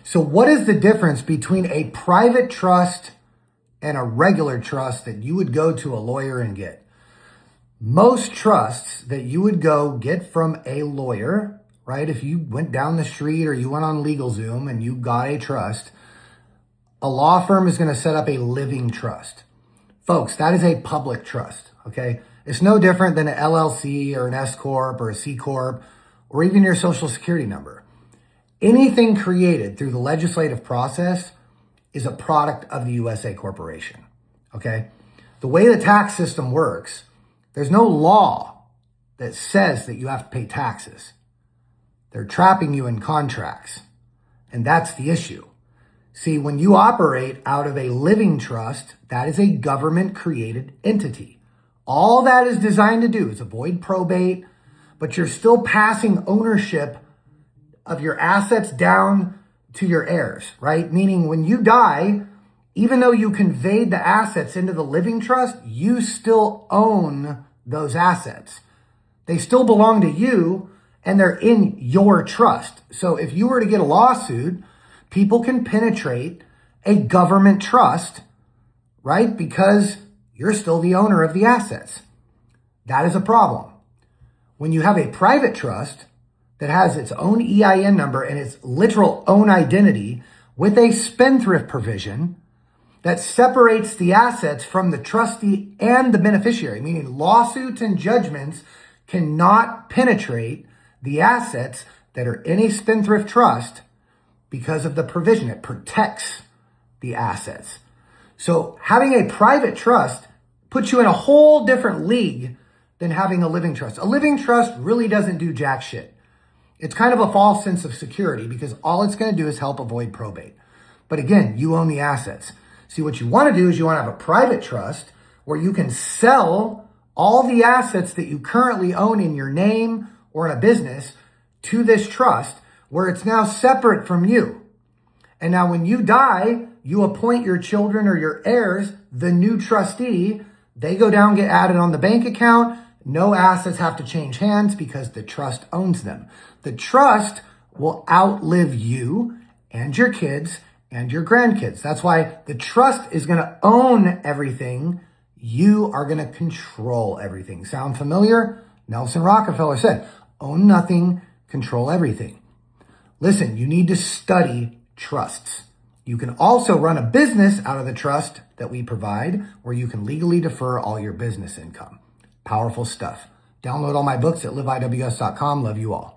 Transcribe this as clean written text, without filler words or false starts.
So what is the difference between a private trust and a regular trust that you would go to a lawyer and get? Most trusts that you would go get from a lawyer, right? If you went down the street or you went on LegalZoom and you got a trust, a law firm is going to set up a living trust. Folks, that is a public trust, okay? It's no different than an LLC or an S Corp or a C Corp or even your social security number. Anything created through the legislative process is a product of the USA Corporation, okay? The way the tax system works, there's no law that says that you have to pay taxes. They're trapping you in contracts, and that's the issue. See, when you operate out of a living trust, that is a government-created entity. All that is designed to do is avoid probate, but you're still passing ownership of your assets down to your heirs, right? Meaning when you die, even though you conveyed the assets into the living trust, you still own those assets. They still belong to you and they're in your trust. So if you were to get a lawsuit, people can penetrate a government trust, right? Because you're still the owner of the assets. That is a problem. When you have a private trust that has its own EIN number and its literal own identity with a spendthrift provision that separates the assets from the trustee and the beneficiary, meaning lawsuits and judgments cannot penetrate the assets that are in a spendthrift trust because of the provision. It protects the assets. So having a private trust puts you in a whole different league than having a living trust. A living trust really doesn't do jack shit. It's kind of a false sense of security because all it's going to do is help avoid probate. But again, you own the assets. See, what you want to do is you want to have a private trust where you can sell all the assets that you currently own in your name or in a business to this trust where it's now separate from you. And now when you die, you appoint your children or your heirs, the new trustee. They go down, get added on the bank account. No assets have to change hands because the trust owns them. The trust will outlive you and your kids and your grandkids. That's why the trust is going to own everything. You are going to control everything. Sound familiar? Nelson Rockefeller said, own nothing, control everything. Listen, you need to study trusts. You can also run a business out of the trust that we provide where you can legally defer all your business income. Powerful stuff. Download all my books at liveiws.com. Love you all.